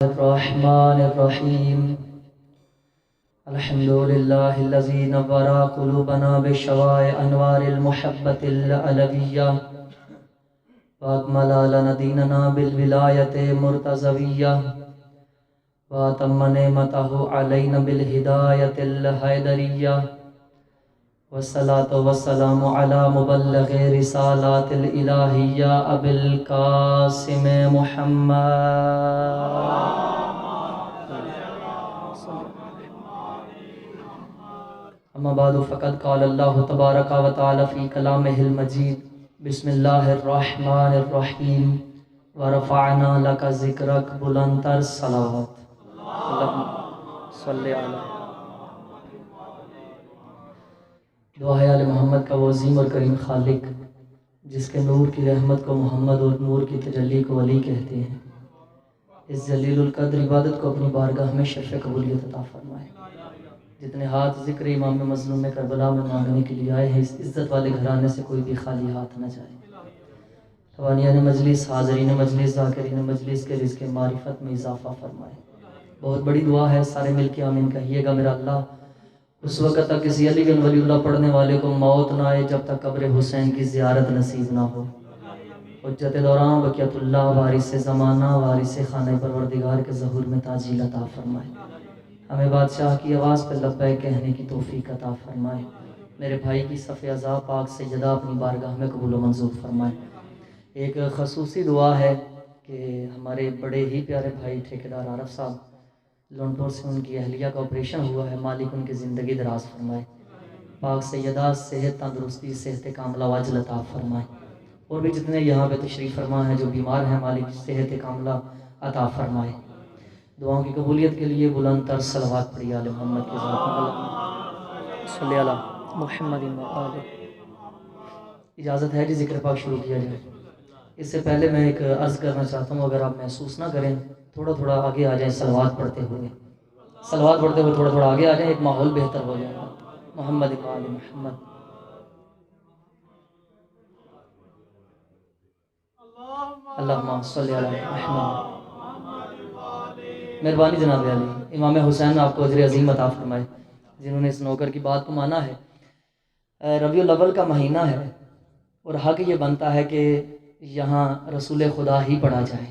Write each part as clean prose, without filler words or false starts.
الرحمن الرحیم الحمدللہ الذی نور قلوبنا بشواء انوار المحبت العلویہ واکمل لنا دیننا بالولایت مرتضویہ واتم نعمتہ علینا بالہدایت الحیدریہ والصلاة والسلام علی مبلغ رسالات الالہیہ ابی القاسم محمد. اما بعد فقد قال اللہ تبارک و تعالی فی کلامہ المجید بسم اللہ الرحمن الرحیم ورفعنا لک ذکرک بلندتر صلوات. اللہم صلی علی. دعا ہے آل محمد کا وہ عظیم اور کریم خالق جس کے نور کی رحمت کو محمد اور نور کی تجلی کو ولی کہتے ہیں، اس جلیل القدر عبادت کو اپنی بارگاہ میں شرف قبولیت عطا فرمائے. جتنے ہاتھ ذکر امام مظلوم کربلا میں مانگنے کے لیے آئے ہیں، اس عزت والے گھرانے سے کوئی بھی خالی ہاتھ نہ جائے. روانیان مجلس، حاضرین مجلس، ذاکرین مجلس کے رزق معرفت میں اضافہ فرمائے. بہت بڑی دعا ہے، سارے مل کے آمین کہیے گا. میرا اللہ اس وقت تک کسی علی بن ولی اللہ پڑھنے والے کو موت نہ آئے جب تک قبر حسین کی زیارت نصیب نہ ہو. حجت دوران بقیت اللہ وارث زمانہ وارث خانہ پروردگار کے ظہور میں تعجیل عطا فرمائے. ہمیں بادشاہ کی آواز پہ لبیک کہنے کی توفیق عطا فرمائے. میرے بھائی کی صف اعضاء پاک سیدہ اپنی بارگاہ میں قبول و منظور فرمائے. ایک خصوصی دعا ہے کہ ہمارے بڑے ہی پیارے بھائی ٹھیکیدار عارف صاحب لونڈور سے ان کی اہلیہ کا آپریشن ہوا ہے. مالک ان کی زندگی دراز فرمائے. پاک سیدہ صحت تندرستی صحت کاملہ واجل عطا فرمائے. اور بھی جتنے یہاں پہ تشریف فرما ہیں جو بیمار ہیں، مالک صحت کاملہ عطا فرمائے. دعاؤں کی قبولیت کے لیے بلند تر صلوات پڑھی آل محمد کے ذات صلی علی محمد و آلہ. اجازت ہے جی ذکر پاک شروع کیا جائے. اس سے پہلے میں ایک عرض کرنا چاہتا ہوں، اگر آپ محسوس نہ کریں تھوڑا تھوڑا آگے آ جائیں. صلوات پڑھتے ہوئے تھوڑا تھوڑا آگے آ جائیں، ایک ماحول بہتر ہو جائے گا. محمد و آل محمد. اللہم صلی علی محمد. مہربانی جناب علی. امام حسین آپ کو اجر عظیم عطا فرمائے جنہوں نے اس نوکر کی بات کو مانا ہے. ربیع الاول کا مہینہ ہے اور حق یہ بنتا ہے کہ یہاں رسول خدا ہی پڑھا جائے.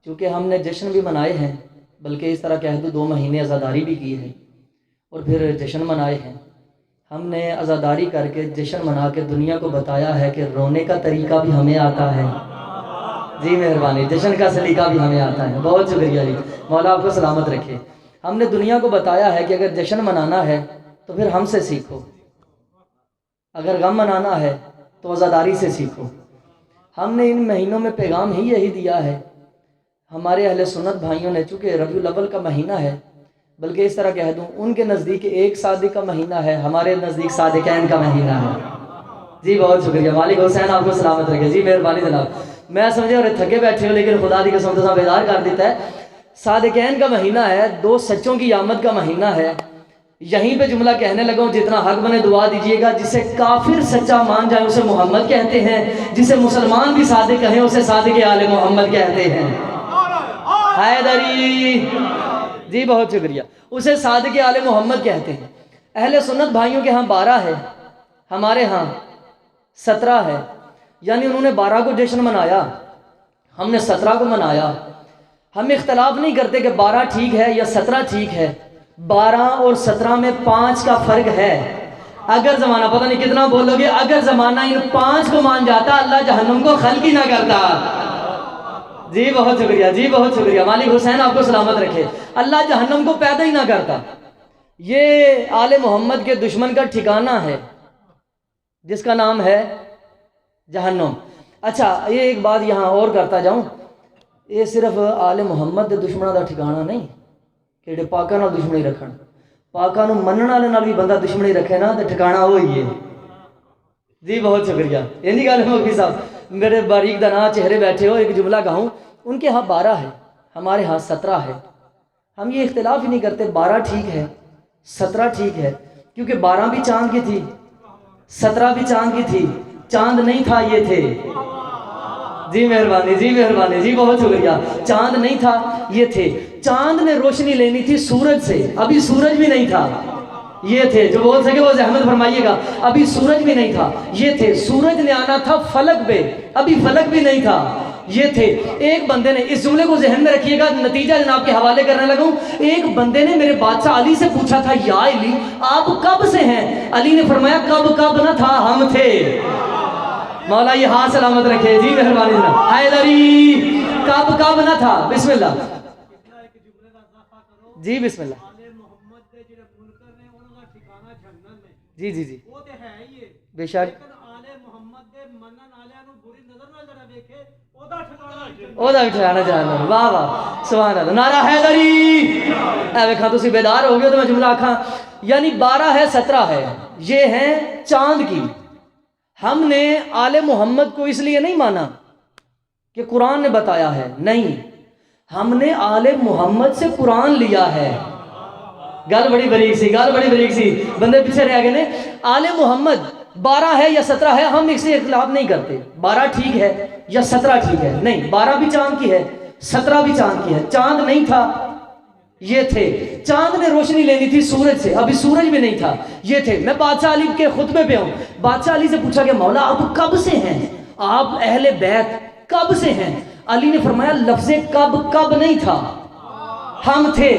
چونکہ ہم نے جشن بھی منائے ہیں، بلکہ اس طرح کہہ دو 2 مہینے عزاداری بھی کی ہے اور پھر جشن منائے ہیں. ہم نے عزاداری کر کے جشن منا کے دنیا کو بتایا ہے کہ رونے کا طریقہ بھی ہمیں آتا ہے. جی مہربانی. جشن کا سلیقہ بھی ہمیں آتا ہے. بہت شکریہ جی. مولا آپ کو سلامت رکھے. ہم نے دنیا کو بتایا ہے کہ اگر جشن منانا ہے تو پھر ہم سے سیکھو، اگر غم منانا ہے تو عزاداری سے سیکھو. ہم نے ان مہینوں میں پیغام ہی یہی دیا ہے. ہمارے اہل سنت بھائیوں نے، چونکہ ربیع الاول کا مہینہ ہے، بلکہ اس طرح کہہ دوں ان کے نزدیک ایک صادق کا مہینہ ہے، ہمارے نزدیک صادقین کا مہینہ ہے. جی بہت شکریہ. مالک حسین آپ کو سلامت رکھے. جی مہربانی جناب. میں سمجھے اور تھکے بیٹھے ہو لیکن خدا دی قسم تو بیدار کر دیتا ہے. صادقین کا مہینہ ہے، 2 سچوں کی آمد کا مہینہ ہے. یہیں پہ جملہ کہنے لگا ہوں، جتنا حق بنے دعا دیجیے گا. جسے کافر سچا مان جائے اسے محمد کہتے ہیں، جسے مسلمان بھی صادق کہیں اسے صادق آل محمد کہتے ہیں. حیدری. جی بہت شکریہ. اسے صادق آل محمد کہتے ہیں. اہل سنت بھائیوں کے ہاں 12 ہے، ہمارے ہاں 17 ہے. یعنی انہوں نے 12 کو جشن منایا، ہم نے 17 کو منایا. ہم اختلاف نہیں کرتے کہ 12 ٹھیک ہے یا 17 ٹھیک ہے. 12 اور 17 میں 5 کا فرق ہے. اگر زمانہ پتہ نہیں کتنا بولو گے، اگر زمانہ ان 5 کو مان جاتا اللہ جہنم کو خلق ہی نہ کرتا. جی بہت شکریہ. جی بہت شکریہ. مالک حسین آپ کو سلامت رکھے. اللہ جہنم کو پیدا ہی نہ کرتا. یہ آل محمد کے دشمن کا ٹھکانہ ہے جس کا نام ہے جہنم. اچھا یہ ایک بات یہاں اور کرتا جاؤں، یہ صرف آل محمد دے دشمنوں دا ٹھکانہ نہیں کہ جڑے پاکاں نال دشمنی رکھن. پاکاں نو منن والے نال بھی بندہ دشمنی رکھے نا تے ٹھکانہ وہی ہے. جی بہت شکریہ. یہ گل ہے مفتی صاحب. میرے باریک دانا چہرے بیٹھے ہو، ایک جملہ کہوں. ان کے ہاں 12 ہے، ہمارے ہاں 17 ہے. ہم یہ اختلاف ہی نہیں کرتے 12 ٹھیک ہے 17 ٹھیک ہے، کیونکہ 12 بھی چاند کی تھی، 17 بھی چاند کی تھی. چاند نہیں تھا یہ تھے. جی مہربانی جی مہربانی جی بہت شکریہ. چاند نہیں تھا یہ تھے. چاند نے روشنی لینی تھی سورج سے, ابھی سورج بھی نہیں تھا. یہ تھے جو بول سکے وہ زحمت فرمائیے گا. ابھی سورج بھی نہیں تھا. یہ تھے. سورج نے آنا تھا فلک پہ, ابھی فلک بھی نہیں تھا. یہ تھے. ایک بندے نے, اس جملے کو ذہن میں رکھیے گا, نتیجہ جناب کے حوالے کرنے لگا ہوں. ایک بندے نے میرے بادشاہ علی سے پوچھا تھا, یا علی آپ کب سے ہیں؟ علی نے فرمایا کب نہ تھا, ہم تھے. مولا یہ ہاتھ سلامت رکھے. جی مہربانی جناب. حیدری کب نہ تھا. بسم اللہ جی بسم اللہ. جی جی جی بے شک اودا بھی ٹھہرانا چاہنا. واہ واہ سبحان اللہ. نعرہ حیدری. اے ویکھا تسی بیدار ہو گئے تو میں جملہ آکھاں. یعنی 12 ہے 17 ہے, یہ ہیں چاند کی. ہم نے آل محمد کو اس لیے نہیں مانا کہ قرآن نے بتایا ہے, نہیں, ہم نے آل محمد سے قرآن لیا ہے. گل بڑی بریک سی بندے پیچھے رہ گئے نے. آل محمد 12 ہے یا 17 ہے, ہم اس سے اختلاف نہیں کرتے. 12 ٹھیک ہے یا 17 ٹھیک ہے, نہیں, 12 بھی چاند کی ہے 17 بھی چاند کی ہے. چاند نہیں تھا, یہ تھے. چاند نے روشنی لینی تھی سورج سے, ابھی سورج بھی نہیں تھا. یہ تھے. میں بادشاہ علی کے خطبے پہ ہوں. بادشاہ علی سے پوچھا کہ مولا آپ کب سے ہیں, آپ اہل بیت کب سے ہیں؟ علی نے فرمایا لفظ کب نہیں تھا, ہم تھے.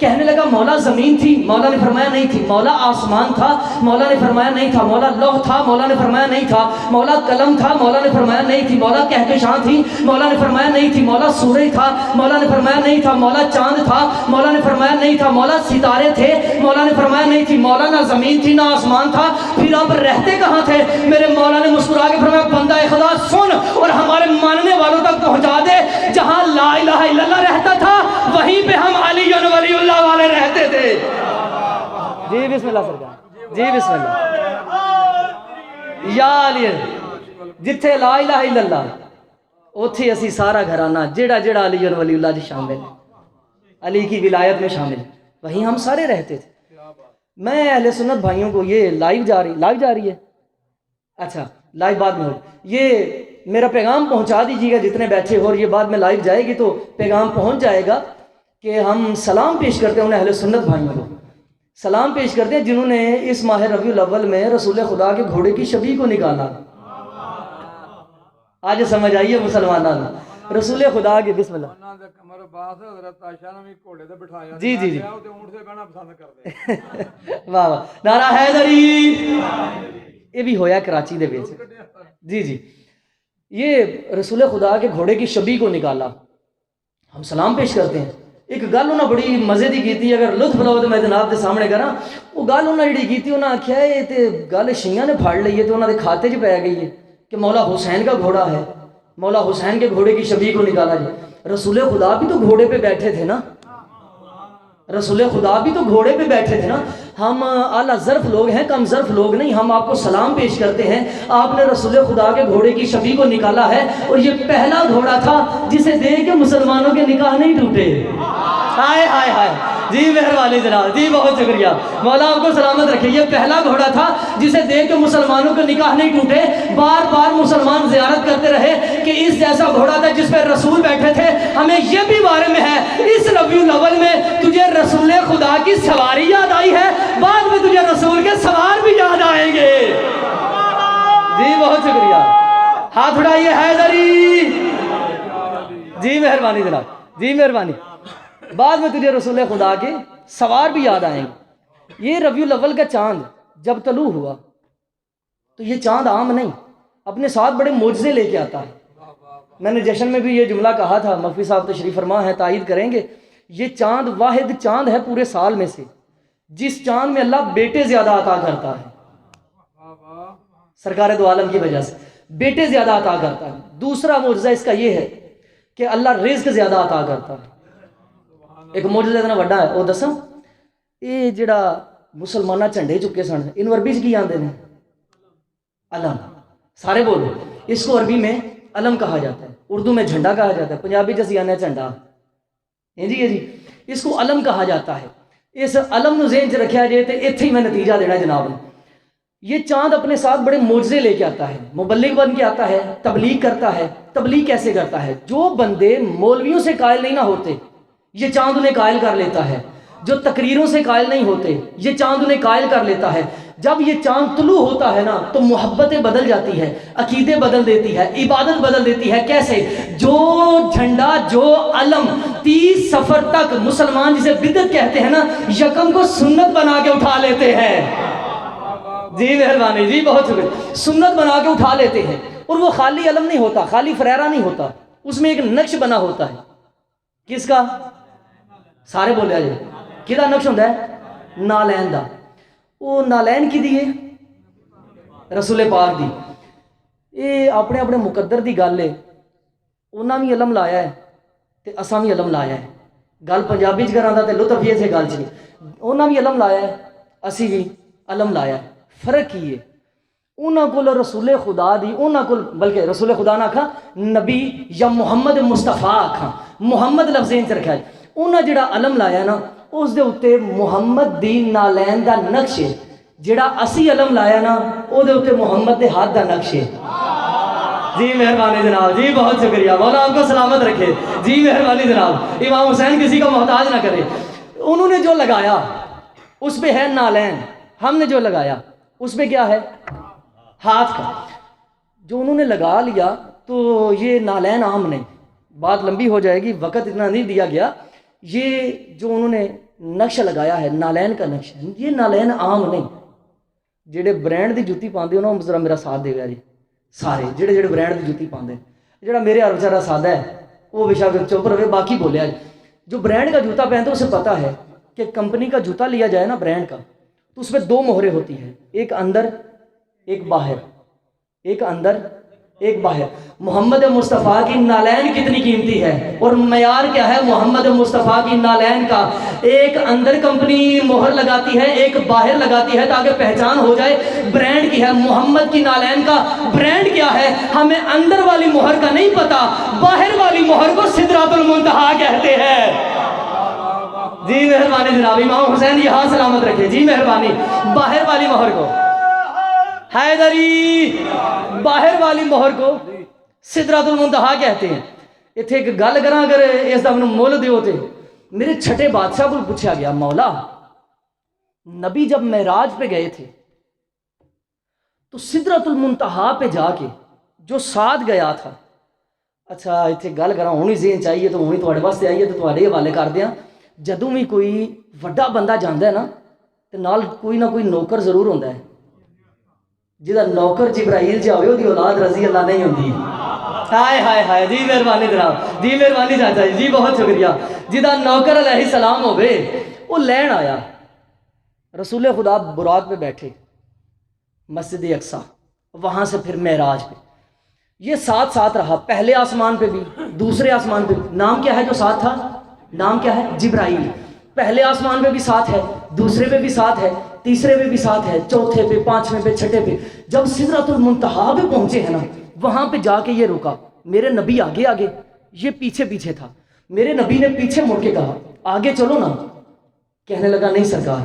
کہنے لگا مولا زمین تھی؟ مولا نے فرمایا نہیں تھی. مولا آسمان تھا؟ مولا نے فرمایا نہیں تھا. مولا لوح تھا؟ مولا نے فرمایا نہیں تھا. مولا قلم تھا؟ مولا نے فرمایا نہیں تھی. مولا کہکشاں تھی؟ مولا نے فرمایا نہیں تھی. مولا سورج تھا؟ مولا نے فرمایا نہیں تھا. مولا چاند تھا؟ مولا نے فرمایا نہیں تھا. مولا ستارے تھے؟ مولا نے فرمایا نہیں تھی. مولا نہ زمین تھی نہ آسمان تھا, پھر آپ رہتے کہاں تھے؟ میرے مولا نے مسکرا کے فرمایا بندہ خدا سن اور ہمارے ماننے والوں تک پہنچا دے, جہاں لا الہ الا اللہ رہتا تھا وہیں پہ ہم علی ولی اللہ والے رہتے تھے. جی بسم اللہ سرکار. جی بسم اللہ. یا علی جتھے لا الہ الا اللہ اوتھے اسی سارا گھرانہ جیڑا علی ولی اللہ جی شامل ہے, علی کی ولایت میں شامل, وہیں ہم سارے رہتے تھے. میں اہل سنت بھائیوں کو یہ لائیو جا رہی ہے, اچھا لائیو بعد میں ہو, یہ میرا پیغام پہنچا دیجیے گا جتنے بیٹھے ہو, اور یہ بعد میں لائیو جائے گی تو پیغام پہنچ جائے گا کہ ہم سلام پیش کرتے ہیں انہیں اہل سنت بھائیوں کو. سلام پیش کرتے ہیں جنہوں نے اس ماہ ربیع الاول میں رسول خدا کے گھوڑے کی شبیہ کو نکالا. آج سمجھ آئیے مسلمانوں, رسول خدا کے بسم اللہ. جی جی جی واہ واہ. نعرہ حیدری. یہ بھی ہویا کراچی دے وچ. جی جی یہ رسول خدا کے گھوڑے کی شبیہ کو نکالا, ہم سلام پیش کرتے ہیں. ایک گل انہوں بڑی مزے دی کیتی, اگر لطف لو تو میں جناب دے سامنے کراں. وہ گل انہوں جڑی کیتی, انہوں آکھیا یہ تے گل شیعہ نے پھڑ لئی ہے تو انہوں دے کھاتے چ پی گئی ہے کہ مولا حسین کا گھوڑا ہے, مولا حسین کے گھوڑے کی شبیہ کو نکالا جی. رسول خدا بھی تو گھوڑے پہ بیٹھے تھے نا, رسول خدا بھی تو گھوڑے پہ بیٹھے تھے نا. ہم اعلیٰ ظرف لوگ ہیں, کم ظرف لوگ نہیں. ہم آپ کو سلام پیش کرتے ہیں, آپ نے رسول خدا کے گھوڑے کی شبیہ کو نکالا ہے, اور یہ پہلا گھوڑا تھا جسے دیکھ کے مسلمانوں کے نکاح نہیں ٹوٹے. ہائے ہائے ہائے. جی مہربانی جناب, جی بہت شکریہ, مولا آپ کو سلامت رکھے. یہ پہلا گھوڑا تھا جسے دیکھ کے مسلمانوں کے نکاح نہیں ٹوٹے. بار بار مسلمان زیارت کرتے رہے کہ اس جیسا گھوڑا تھا جس پہ رسول بیٹھے تھے. ہمیں یہ بھی بارے میں ہے, اس ربیع الاول میں تجھے رسول خدا کی سواری یاد آئی ہے, بعد میں تجھے رسول کے سوار بھی یاد آئیں گے. جی بہت شکریہ. ہاتھ اٹھائیے حیدری. جی مہربانی جناب, جی مہربانی. بعد میں تجھے رسول خدا کے سوار بھی یاد آئیں گے. یہ ربیع الاول کا چاند جب طلوع ہوا تو یہ چاند عام نہیں, اپنے ساتھ بڑے معجزے لے کے آتا ہے. میں نے جشن میں بھی یہ جملہ کہا تھا, مفتی صاحب تشریف فرما ہے, تائید کریں گے. یہ چاند واحد چاند ہے پورے سال میں سے جس چاند میں اللہ بیٹے زیادہ عطا کرتا ہے. سرکار دو عالم کی وجہ سے بیٹے زیادہ عطا کرتا ہے. دوسرا معجزہ اس کا یہ ہے کہ اللہ رزق زیادہ عطا کرتا ہے. ایک معجزہ اتنا بڑا ہے, وہ دساں. یہ جڑا مسلمانہ جھنڈے چکے سن, ان عربی چ کی آندے نے؟ علم. سارے بولو. اس کو عربی میں علم کہا جاتا ہے, اردو میں جھنڈا کہا جاتا ہے, پنجابی چ اسی آنے جھنڈا. جی اس کو علم کہا جاتا ہے. اس علم نو ذہن چ رکھیا جائے تو اتنے ہی میں نتیجہ دینا جناب نے. یہ چاند اپنے ساتھ بڑے معجزے لے کے آتا ہے، مبلغ بن کے آتا ہے، تبلیغ کرتا ہے۔ تبلیغ کیسے کرتا ہے؟ جو بندے مولویوں سے قائل نہیں نہ ہوتے یہ چاند انہیں قائل کر لیتا ہے، جو تقریروں سے قائل نہیں ہوتے یہ چاند انہیں قائل کر لیتا ہے۔ جب یہ چاند طلوع ہوتا ہے نا تو محبتیں بدل جاتی ہے، عقیدے بدل دیتی ہے، عبادت بدل دیتی ہے۔ کیسے؟ جو جھنڈا، جو علم 30 سفر تک مسلمان جسے بدعت کہتے ہیں نا، یکم کو سنت بنا کے اٹھا لیتے ہیں۔ جی مہربانی، جی بہت شکریہ۔ سنت بنا کے اٹھا لیتے ہیں، اور وہ خالی علم نہیں ہوتا، خالی فریرہ نہیں ہوتا، اس میں ایک نقش بنا ہوتا ہے۔ کس کا؟ سارے بولے آجے کدا نقش ہوتا ہے؟ نالین دا۔ وہ نالین کی دیئے رسول پاک دی۔ یہ اپنے اپنے مقدر دی گل ہے، انہاں بھی علم لایا ہے تے اساں بھی علم لایا ہے۔ گل پنجابی چ کراں دا تے لطف یہ سے گل چ، انہاں بھی علم لایا ہے، اسی بھی علم لایا ہے۔ فرق کی ہے، انہاں کول رسول خدا دی، انہاں کول بلکہ رسول خدا نہ کھا نبی یا محمد مصطفیٰ کھا، محمد لفظیں چ رکھا ہے۔ انہاں جڑا علم لایا نا اس دے اوتے محمد دی نالین دا نقش ہے، جڑا اسی علم لایا نا او دے اوتے محمد دے ہاتھ دا نقش ہے۔ جی مہربانی جناب، جی بہت شکریہ، مولا آپ کو سلامت رکھے۔ جی مہربانی جناب، امام حسین کسی کا محتاج نہ کرے۔ انہوں نے جو لگایا اس پہ ہے نالین، ہم نے جو لگایا اس پہ کیا ہے؟ ہاتھ کا۔ جو انہوں نے لگا لیا تو یہ نالین عام نہیں، بات لمبی ہو جائے گی، وقت اتنا نہیں دیا گیا۔ یہ جو انہوں نے نقش لگایا ہے نالین کا نقش ہے، یہ نالین عام نہیں۔ جڑے برانڈ دی جُتی پاندے ہو نا ذرا میرا ساتھ دے گا جی، سارے جڑے برانڈ دی جُتی پاندے، جڑا میرے ہر بیچارہ سادہ ہے وہ بے شک چپ رہے، باقی بولیا جی۔ جو برانڈ کا جوتا پہنتے اسے پتہ ہے کہ کمپنی کا جوتا لیا جائے نا برانڈ کا تو اس میں 2 مہریں ہوتی ہیں، ایک اندر ایک باہر، ایک اندر ایک باہر۔ محمد مصطفیٰ کی نالین کتنی قیمتی ہے اور معیار کیا ہے محمد مصطفیٰ کی نالین کا؟ ایک اندر کمپنی مہر لگاتی ہے، ایک باہر لگاتی ہے تاکہ پہچان ہو جائے برانڈ کی ہے۔ محمد کی نالین کا برانڈ کیا ہے؟ ہمیں اندر والی مہر کا نہیں پتا، باہر والی مہر کو سدرۃ المنتہا کہتے ہیں۔ جی مہربانی جناب، امام حسین یہاں سلامت رکھے۔ جی مہربانی، باہر والی مہر کو حیدری، باہر والی مہر کو سدرۃ المنتہا کہتے ہیں۔ اتھے ایک گل کراں اگر اس دا منوں مول دیو تے میرے چھٹے بادشاہ کو پوچھا گیا، مولا نبی جب معراج پہ گئے تھے تو سدرۃ المنتہا پہ جا کے جو ساتھ گیا تھا، اچھا اتھے گل کراں ہونی ذہن چاہیے تو ہونی تواڈے واسطے آئی ہے تو تواڈے حوالے کر دیاں۔ جدوں بھی کوئی وڈا بندہ جاندا ہے نا تے نال کوئی نہ کوئی نوکر ضرور ہوندا ہے۔ جہاں نوکر جبرائیل جا ہوئے وہ اولاد رضی اللہ نہیں ہوندی۔ ہائے ہائے ہائے، جی مہربانی جناب، جی مہربانی چاچا جی، بہت شکریہ۔ جہاں نوکر علیہ السلام ہوئے وہ لین آیا، رسول خدا براق پہ بیٹھے مسجد اقصیٰ، وہاں سے پھر معراج پہ، یہ ساتھ ساتھ رہا، پہلے آسمان پہ بھی دوسرے آسمان پہ بھی۔ نام کیا ہے جو ساتھ تھا؟ نام کیا ہے؟ جبرائیل۔ پہلے آسمان پہ بھی ساتھ ہے، دوسرے پہ بھی ساتھ ہے، تیسرے پہ بھی ساتھ ہے، چوتھے پہ، پانچویں پہ، چھٹے پہ۔ جب سدرۃ المنتہا پہ پہنچے ہیں نا وہاں پہ جا کے یہ رکا، میرے نبی آگے آگے، یہ پیچھے پیچھے تھا۔ میرے نبی نے پیچھے مڑ کے کہا آگے چلو نا، کہنے لگا نہیں سرکار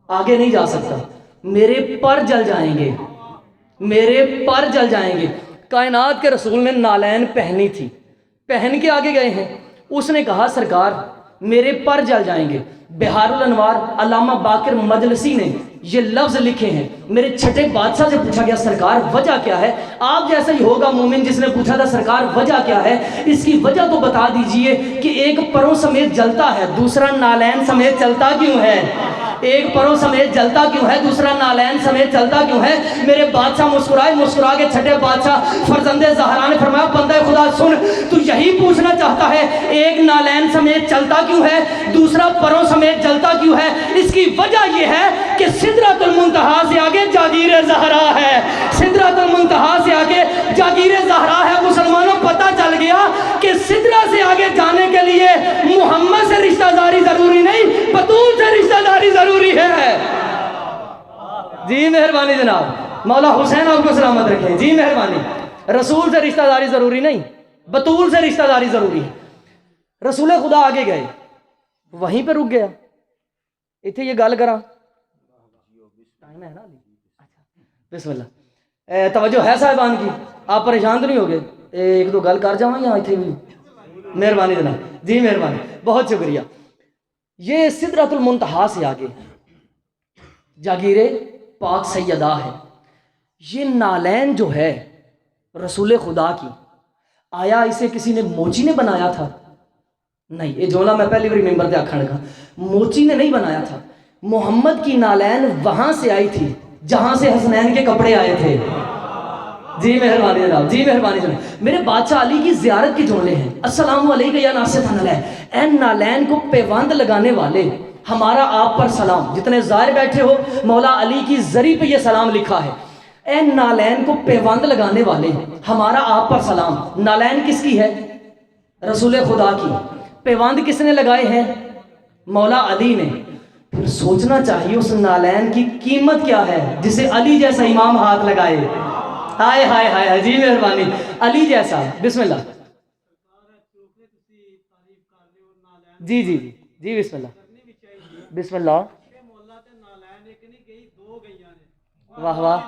آگے نہیں جا سکتا، میرے پر جل جائیں گے، میرے پر جل جائیں گے۔ کائنات کے رسول نے نالین پہنی تھی، پہن کے آگے گئے ہیں، اس نے کہا سرکار میرے پر جل جائیں گے۔ بہار الانوار علامہ باقر مجلسی نے یہ لفظ لکھے ہیں۔ میرے چھٹے بادشاہ سے پوچھا گیا سرکار وجہ کیا ہے؟ آپ جیسا ہی ہوگا مومن جس نے پوچھا تھا سرکار وجہ کیا ہے؟ اس کی وجہ تو بتا دیجئے کہ ایک پروں سمیت جلتا ہے، دوسرا نالین سمیت چلتا کیوں ہے؟ ایک پروں سمیت جلتا کیوں ہے، دوسرا نالین سمیت چلتا کیوں ہے؟ میرے بادشاہ مسکرائے، مسکرا کے چھٹے بادشاہ فرزند زہرا نے فرمایا بندہ خدا سن، تو یہی پوچھنا چاہتا ہے ایک نالین سمیت چلتا کیوں ہے، دوسرا پروں سمیت جلتا کیوں ہے؟ اس کی وجہ یہ ہے کہ سدرۃ المنتہا سے آگے جاگیر زہرا ہے، سدرۃ المنتہا سے آگے جاگیر زہرا ہے۔ مسلمانوں پتہ چل گیا کہ سدرہ سے آگے جانے کے لیے محمد سے رشتہ داری ضروری نہیں، بطول سے رشتہ داری ضروری ہے۔ جی مہربانی جناب، مولا حسین آپ کو سلامت رکھیں۔ جی مہربانی، رسول سے رشتہ داری ضروری نہیں، بطول سے رشتہ داری ضروری ہے۔ رسول خدا آگے گئے، وہیں پہ رک گیا۔ اتھے یہ گل کرا ٹائم ہے نا، بسم اللہ توجہ ہے صاحبان کی, آپ پریشان تو نہیں ہو گئے؟ ایک دو گل کر جاؤں یا اتنے بھی؟ مہربانی جناب جی مہربانی, بہت شکریہ. یہ سدرۃ المنتہا سے آگے جاگیر پاک سیدہ ہے. یہ نالین جو ہے رسول خدا کی, آیا اسے کسی نے موچی نے بنایا تھا؟ نہیں, یہ جملہ میں پہلی بار ممبر پہ آکھن لگا. موچی نے نہیں بنایا تھا. محمد کی نالین وہاں سے آئی تھی جہاں سے حسنین کے کپڑے آئے تھے. جی مہربانی جناب جی مہربانی جناب. میرے بادشاہ علی کی زیارت کے جملے ہیں. السلام علیکم یا ناصح نالین, اے نالین کو پیوند لگانے والے, ہمارا آپ پر سلام. جتنے زائر بیٹھے ہو مولا علی کی زری پہ یہ سلام لکھا ہے. اے نالین کو پیوند لگانے والے, ہمارا آپ پر سلام. نالین کس کی ہے؟ رسول خدا کی. پیوند کس نے لگائے ہیں؟ مولا علی نے. پھر سوچنا چاہیے اس نالین کی قیمت کیا ہے جسے علی جیسا امام ہاتھ لگائے. ہائے ہائے ہائے, جی مہربانی, علی جیسا. بسم اللہ جی جی جی جی بسم اللہ بسم اللہ. واہ واہ,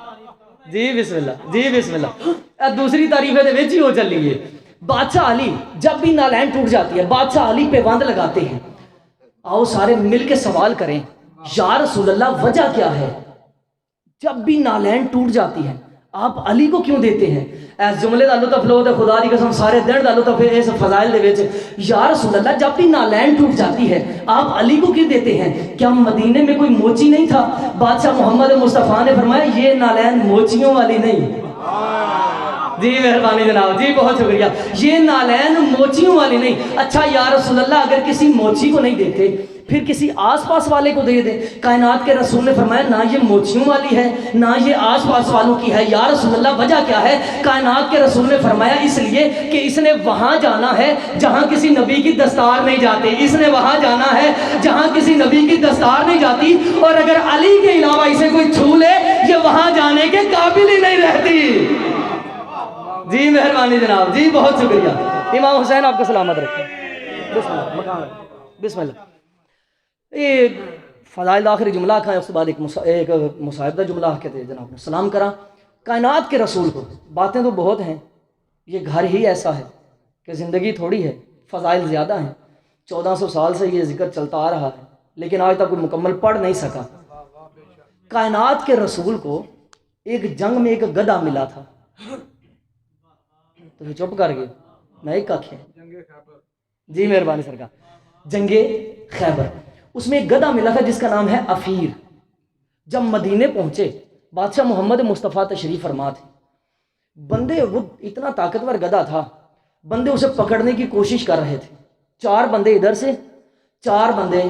جی بسم اللہ جی بسم اللہ. دوسری تعریف ہے ہی ہو چلی ہے. بادشاہ علی جب بھی نالین ٹوٹ جاتی ہے بادشاہ علی پیوند لگاتے ہیں. آؤ سارے مل کے سوال کریں, یا رسول اللہ وجہ کیا ہے؟ جب بھی نالین ٹوٹ جاتی ہے آپ علی کو کیوں دیتے ہیں؟ اس جملے دا لطف لو تے خدا دی قسم سارے دن دا لطف ہے اس فضائل دے وچ. یا رسول اللہ جب بھی نالین ٹوٹ جاتی ہے آپ علی کو کیوں دیتے ہیں؟ کیا مدینے میں کوئی موچی نہیں تھا؟ بادشاہ محمد مصطفیٰ نے فرمایا یہ نالین موچیوں والی نہیں. جی مہربانی جناب جی بہت شکریہ. یہ نالین موچیوں والی نہیں. اچھا یا رسول اللہ اگر کسی موچی کو نہیں دیتے پھر کسی آس پاس والے کو دے دیں. کائنات کے رسول نے فرمایا نہ یہ موچیوں والی ہے نہ یہ آس پاس والوں کی ہے. یا رسول اللہ وجہ کیا ہے؟ کائنات کے رسول نے فرمایا اس لیے کہ اس نے وہاں جانا ہے جہاں کسی نبی کی دستار نہیں جاتی. اس نے وہاں جانا ہے جہاں کسی نبی کی دستار نہیں جاتی, اور اگر علی کے علاوہ اسے کوئی چھو لے یہ وہاں جانے کے قابل ہی نہیں رہتی. جی مہربانی جناب جی بہت شکریہ. امام حسین آپ کو سلامت رکھیں. بسم اللہ مکان بسم اللہ. یہ فضائل آخری جملہ کھائیں, اس کے بعد ایک مصاحب کا جملہ کہتے ہیں جناب سلام کرا کائنات کے رسول کو. باتیں تو بہت ہیں, یہ گھر ہی ایسا ہے کہ زندگی تھوڑی ہے, فضائل زیادہ ہیں. 1400 سال سے یہ ذکر چلتا آ رہا ہے لیکن آج تک کوئی مکمل پڑھ نہیں سکا. کائنات کے رسول کو ایک جنگ میں ایک گدھا ملا تھا. تو یہ چپ کر گئے, میں ایک کاکھیں جی مہربانی سرکار. جنگ خیبر, اس میں ایک گدھا ملا تھا جس کا نام ہے افیر. جب مدینے پہنچے بادشاہ محمد مصطفیٰ تشریف فرما تھے. بندے وہ اتنا طاقتور گدھا تھا, بندے اسے پکڑنے کی کوشش کر رہے تھے. 4 بندے ادھر سے 4 بندے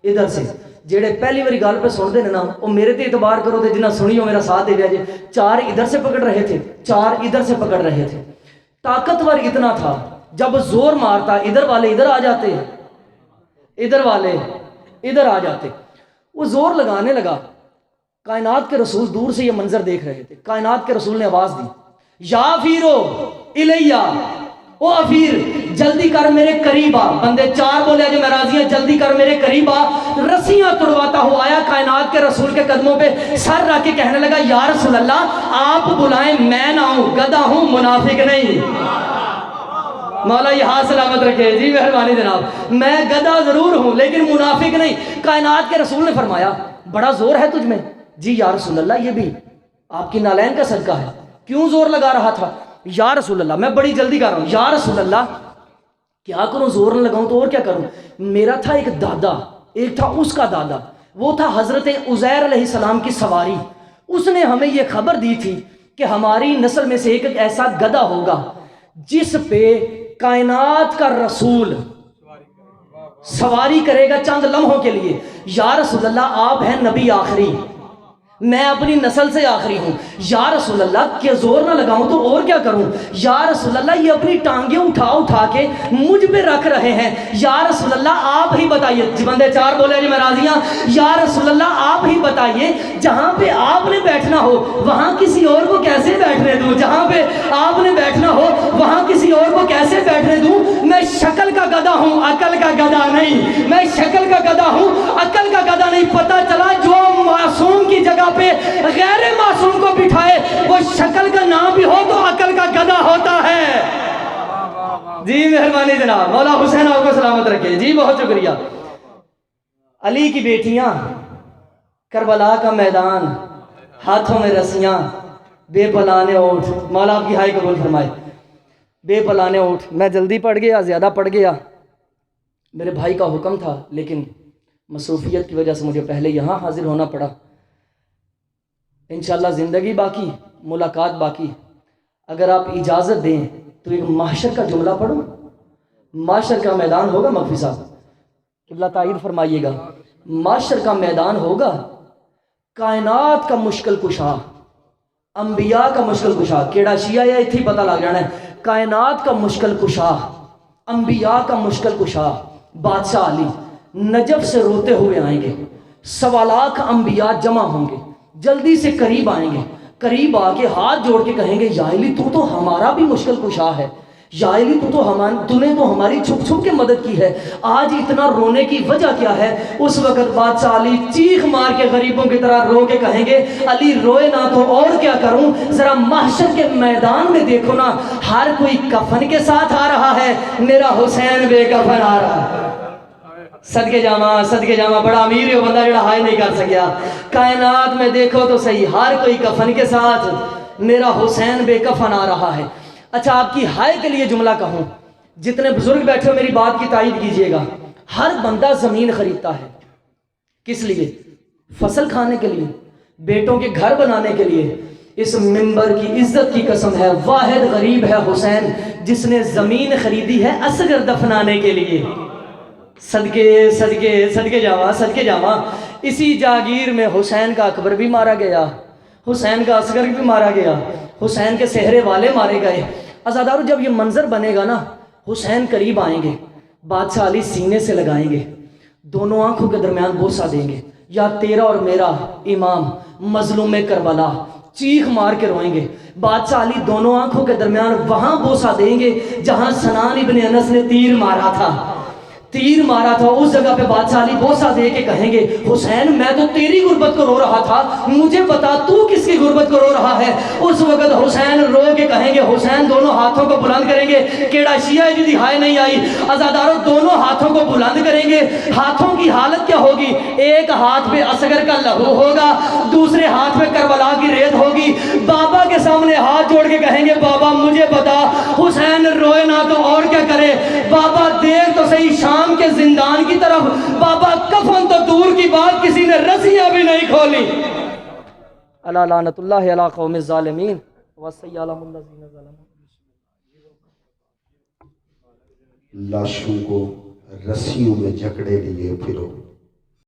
ادھر سے. جیڑے پہلی باری گل پہ سنتے ہیں نا وہ میرے تے اعتبار کرو تے جنہ سنی ہو میرا ساتھ دے دیا جی. 4 ادھر سے پکڑ رہے تھے 4 ادھر سے پکڑ رہے تھے. طاقتور اتنا تھا جب زور مارتا ادھر والے ادھر آ جاتے, ادھر والے ادھر آ جاتے. وہ زور لگانے لگا. کائنات کے رسول دور سے یہ منظر دیکھ رہے تھے. کائنات کے رسول نے آواز دی یا افیرو الیہ, او افیر جلدی کر میرے قریب آ. بندے 4 بولے جو میں راضی ہیں جلدی کر میرے قریب آ. رسیاں توڑواتا ہوا آیا کائنات کے رسول کے قدموں پہ سر رکھ کے کہنے لگا یا رسول اللہ آپ بلائیں میں نہ ہوں, گدھا ہوں منافق نہیں. مولا یہ ہاتھ سلامت رکھے جی مہربانی جناب. میں گدھا ضرور ہوں لیکن منافق نہیں. کائنات کے رسول نے فرمایا بڑا زور ہے تجھ میں. جی یا رسول اللہ یہ بھی آپ کی نالین کا صدقہ ہے. کیوں زور لگا رہا تھا؟ یا رسول اللہ میں بڑی جلدی کر رہا ہوں. یا رسول اللہ کیا کروں, زور نہ لگاؤں تو اور کیا کروں. میرا تھا ایک دادا, ایک تھا اس کا دادا, وہ تھا حضرت عزیر علیہ السلام کی سواری. اس نے ہمیں یہ خبر دی تھی کہ ہماری نسل میں سے ایک ایسا گدھا ہوگا جس پہ کائنات کا رسول سواری کرے گا چند لمحوں کے لیے. یا رسول اللہ آپ ہیں نبی آخری, میں اپنی نسل سے آخری ہوں. یا رسول اللہ کہ زور نہ لگاؤں تو اور کیا کروں. یا رسول اللہ یہ اپنی ٹانگیں اٹھا کے مجھ پہ رکھ رہے ہیں. یا رسول اللہ آپ ہی بتائیے. بندے 4 بولے جی میں راضی ہوں. یا رسول اللہ آپ ہی بتائیے جہاں پہ آپ نے بیٹھنا ہو وہاں کسی اور کو کیسے بیٹھنے دوں. جہاں پہ آپ نے بیٹھنا ہو وہاں کسی اور کو کیسے بیٹھنے دوں. میں شکل کا گدھا ہوں عقل کا گدھا نہیں. میں شکل کا گدھا ہوں عقل کا گدھا نہیں. پتہ چلا جو معصوم کی جگہ جگہ پہ غیر معصوم کو بٹھائے وہ شکل کا نام بھی ہو تو عقل کا گدھا ہوتا ہے۔ جی مہربانی جناب، مولا حسین آپ کو سلامت رکھے۔ جی بہت شکریہ۔ علی کی بیٹیاں، کربلا کا میدان، ہاتھوں میں رسیاں، بے پلانے اونٹ، مولا آپ کی ہائے قبول فرمائے۔ بے پلانے اونٹ، میں جلدی پڑھ گیا، زیادہ پڑھ گیا، میرے بھائی کا حکم تھا لیکن مصروفیت کی وجہ سے مجھے پہلے یہاں حاضر ہونا پڑا۔ انشاءاللہ زندگی باقی، ملاقات باقی۔ اگر آپ اجازت دیں تو ایک محشر کا جملہ پڑھوں۔ محشر کا میدان ہوگا مغفی صاحب، قبلہ تائید فرمائیے گا۔ محشر کا میدان ہوگا، کائنات کا مشکل کشا، انبیاء کا مشکل کشا، کیڑا شیعہ یا اتھی پتہ لگ جانا ہے۔ کائنات کا مشکل کشا، انبیاء کا مشکل کشا بادشاہ علی نجف سے روتے ہوئے آئیں گے۔ 1.25 لاکھ انبیاء جمع ہوں گے، جلدی سے قریب آئیں گے، قریب آ کے ہاتھ جوڑ کے کہیں گے یا علی تو ہمارا بھی مشکل کشا ہے، یا علی تو نے تو ہماری چھپ چھپ کے مدد کی ہے، آج اتنا رونے کی وجہ کیا ہے؟ اس وقت بادشاہ علی چیخ مار کے غریبوں کی طرح رو کے کہیں گے علی روئے نہ تو اور کیا کروں، ذرا محشر کے میدان میں دیکھو نا، ہر کوئی کفن کے ساتھ آ رہا ہے، میرا حسین بے کفن آ رہا ہے۔ صدقے جامع بڑا امیر ہے بندہ جڑا ہائے نہیں کر سکیا۔ کائنات میں دیکھو تو صحیح، ہر کوئی کفن کے ساتھ، میرا حسین بے کفن آ رہا ہے۔ اچھا آپ کی ہائے کے لیے جملہ کہوں، جتنے بزرگ بیٹھے ہو میری بات کی تائید کیجئے گا۔ ہر بندہ زمین خریدتا ہے، کس لیے؟ فصل کھانے کے لیے، بیٹوں کے گھر بنانے کے لیے۔ اس منبر کی عزت کی قسم ہے، واحد غریب ہے حسین جس نے زمین خریدی ہے اصغر دفنانے کے لیے۔ صدقے جاواں۔ اسی جاگیر میں حسین کا اکبر بھی مارا گیا، حسین کا اصغر بھی مارا گیا، حسین کے سہرے والے مارے گئے۔ عزادارو جب یہ منظر بنے گا نا، حسین قریب آئیں گے، بادشاہ علی سینے سے لگائیں گے، دونوں آنکھوں کے درمیان بوسہ دیں گے، یا تیرا اور میرا امام مظلوم کربلا، چیخ مار کے روئیں گے۔ بادشاہ علی دونوں آنکھوں کے درمیان وہاں بوسہ دیں گے جہاں سنان ابن انس نے تیر مارا تھا، اس جگہ پہ بادشاہ علی بوسہ دے کے کہیں گے حسین میں تو تیری غربت کو رو رہا تھا، مجھے بتا تو کس کی غربت کو رو رہا ہے۔ اس وقت حسین رو کے کہیں گے، حسین دونوں ہاتھوں کو بلند کریں گے، کیڑا شیعہ جدی ہائے نہیں آئی، عزاداروں دونوں ہاتھوں کو بلند کریں گے۔ ہاتھوں کی حالت کیا ہوگی؟ ایک ہاتھ پہ اصغر کا لہو ہوگا، دوسرے ہاتھ پہ کربلا کی ریت ہوگی۔ بابا کے سامنے ہاتھ جوڑ کے کہیں گے بابا مجھے بتا، حسین روئے نہ تو اور کیا کرے، بابا دیر تو صحیح شام کے زندان کی طرف، بابا کفن تو دور کی بات کسی نے رسیاں بھی نہیں کھولی۔ الا لعنت اللہ علی قوم الظالمین وسیعلہم الذین ظلموا۔ لاشوں کو رسیوں میں جکڑے لیے پھرو۔